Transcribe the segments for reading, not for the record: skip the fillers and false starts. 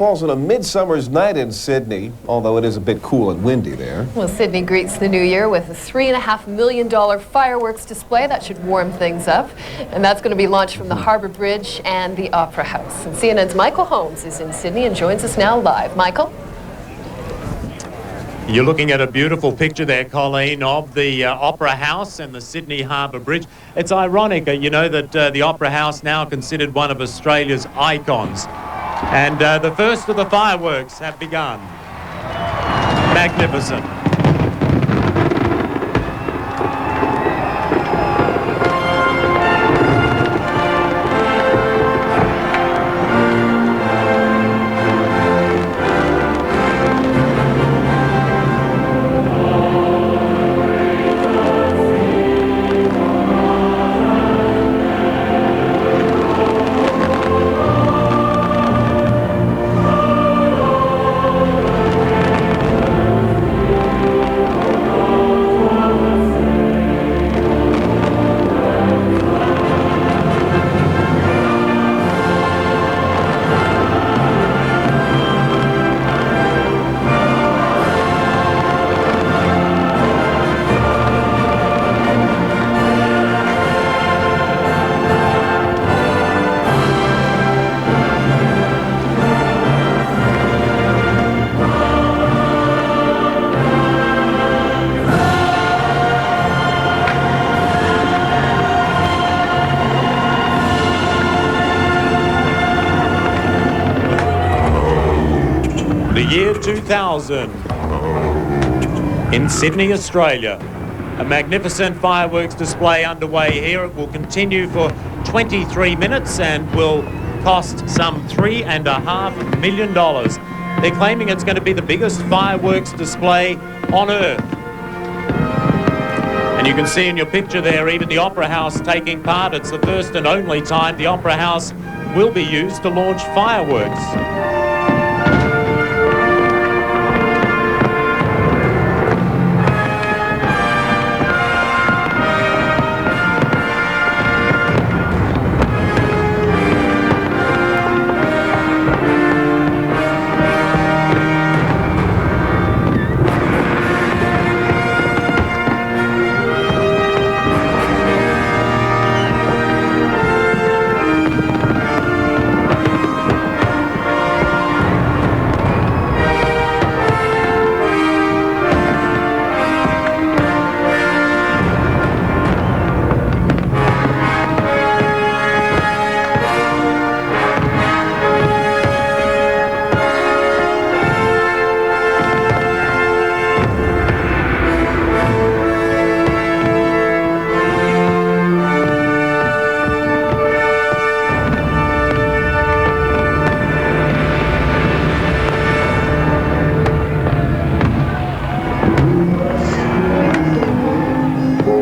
falls on a midsummer's night in Sydney, although it is a bit cool and windy there. Well, Sydney greets the new year with a $3.5 million fireworks display that should warm things up. And that's going to be launched from the Harbour Bridge and the Opera House. And CNN's Michael Holmes is in Sydney and joins us now live. Michael? You're looking at a beautiful picture there, Colleen, of the Opera House and the Sydney Harbour Bridge. It's ironic, you know, that the Opera House now considered one of Australia's icons. And the first of the fireworks have begun. Magnificent. The year 2000 in Sydney, Australia. A magnificent fireworks display underway here. It will continue for 23 minutes and will cost some $3.5 million. They're claiming it's going to be the biggest fireworks display on Earth. And you can see in your picture there even the Opera House taking part. It's the first and only time the Opera House will be used to launch fireworks.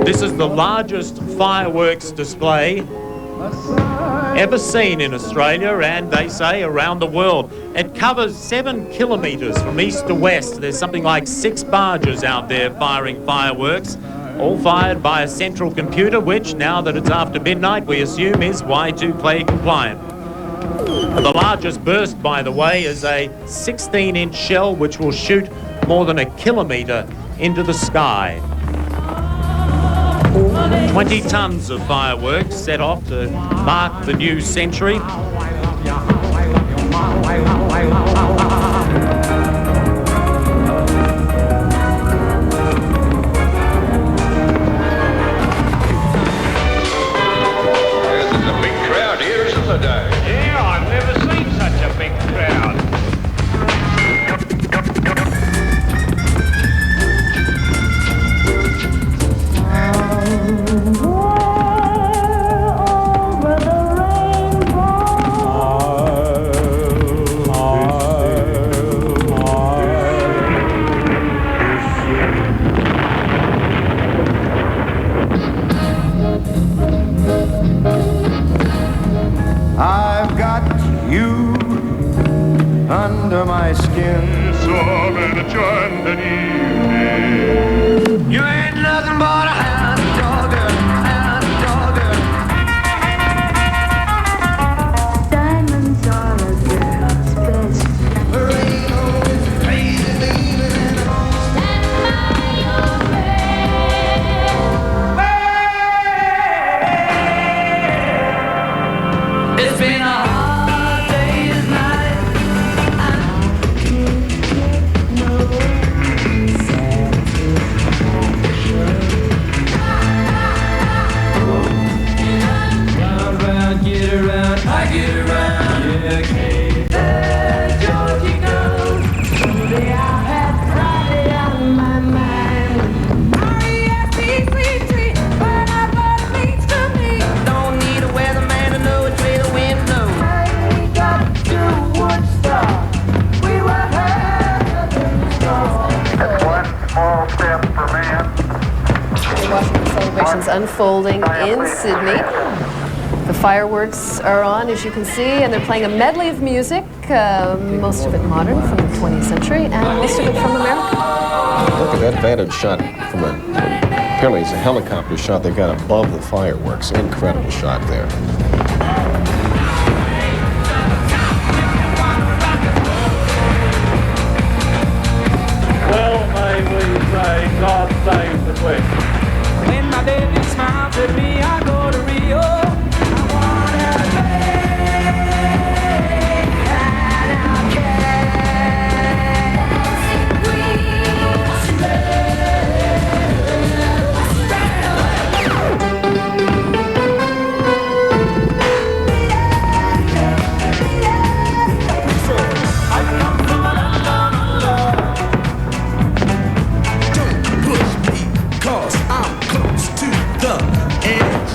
This is the largest fireworks display ever seen in Australia and, they say, around the world. It covers 7 kilometres from east to west. There's something like 6 barges out there firing fireworks, all fired by a central computer, which, now that it's after midnight, we assume is Y2K compliant. The largest burst, by the way, is a 16-inch shell which will shoot more than 1 kilometre into the sky. 20 tons of fireworks set off to mark the new century. There's a big crowd here, isn't there, Dave? Yeah, I've never seen such a big crowd. I've got you under my skin. So I'm gonna join the evening. You ain't nothing but a hound dogger, hound dogger. Diamonds are a girl's best friend. celebrations unfolding in Sydney. The fireworks are on, as you can see, and they're playing a medley of music, most of it modern from the 20th century, and most of it from America. Look at that vantage shot from apparently it's a helicopter shot they've got above the fireworks. Incredible shot there. Well, may we say, God save the Queen. When my baby smiles at me, I go to Rio. I wanna take and I Don't push me, 'cause I'm close to the edge.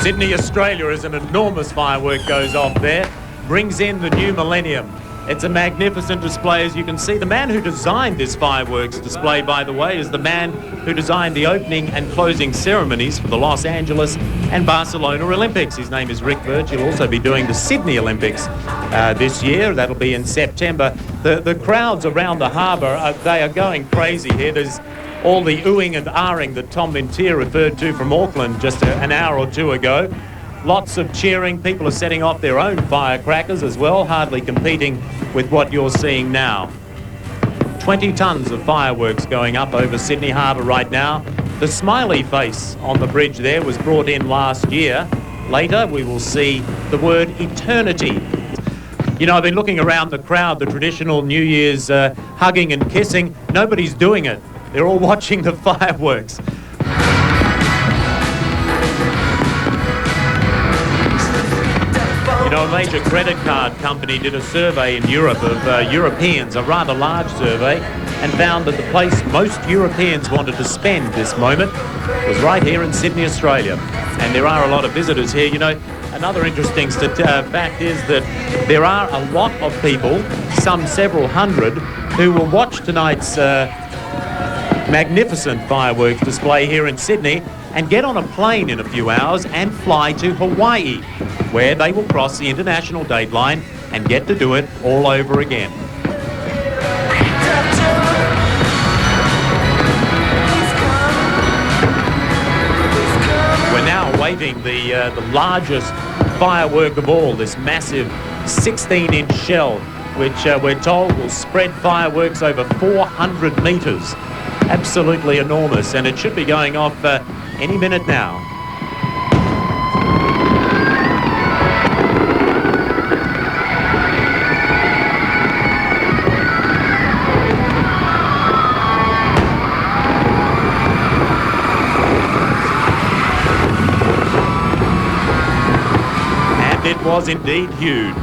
Sydney, Australia, as an enormous firework goes off there, brings in the new millennium. It's a magnificent display, as you can see. The man who designed this fireworks display, by the way, is the man who designed the opening and closing ceremonies for the Los Angeles and Barcelona Olympics. His name is Rick Birch. He'll also be doing the Sydney Olympics this year. That'll be in September. The crowds around the harbour, they are going crazy here. There's all the oohing and ahhing that Tom Mintier referred to from Auckland just an hour or two ago. Lots of cheering. People are setting off their own firecrackers as well, hardly competing with what you're seeing now. 20 tonnes of fireworks going up over Sydney Harbour right now. The smiley face on the bridge there was brought in last year. Later we will see the word eternity. You know, I've been looking around the crowd, the traditional New Year's hugging and kissing. Nobody's doing it. They're all watching the fireworks. You know, a major credit card company did a survey in Europe of Europeans, a rather large survey, and found that the place most Europeans wanted to spend this moment was right here in Sydney, Australia. And there are a lot of visitors here. You know, another interesting fact is that there are a lot of people, some several hundred, who will watch tonight's magnificent fireworks display here in Sydney and get on a plane in a few hours and fly to Hawaii, where they will cross the international date line and get to do it all over again. We're now awaiting the largest firework of all, this massive 16-inch shell, which we're told will spread fireworks over 400 metres. Absolutely enormous, and it should be going off any minute now. And it was indeed huge.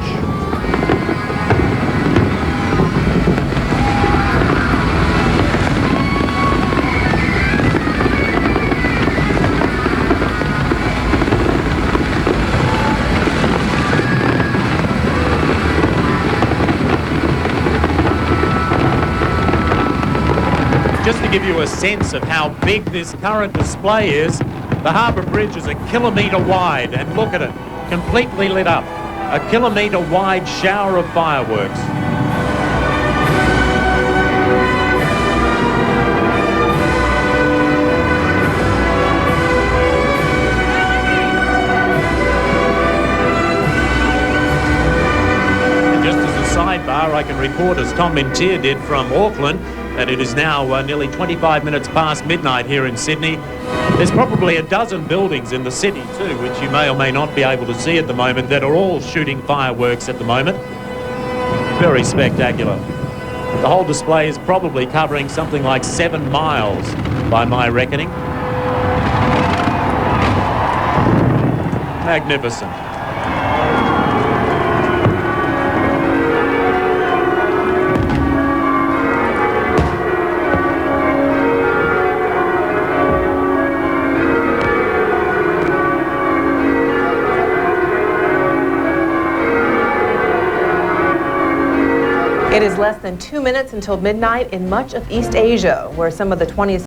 Just to give you a sense of how big this current display is, the Harbour Bridge is 1 kilometre wide, and look at it, completely lit up. 1 kilometre wide shower of fireworks. And just as a sidebar, I can report, as Tom Mintier did from Auckland, that it is now nearly 25 minutes past midnight here in Sydney. There's probably a dozen buildings in the city too, which you may or may not be able to see at the moment, that are all shooting fireworks at the moment. Very spectacular. The whole display is probably covering something like 7 miles by my reckoning. Magnificent. It is less than 2 minutes until midnight in much of East Asia, where some of the 20th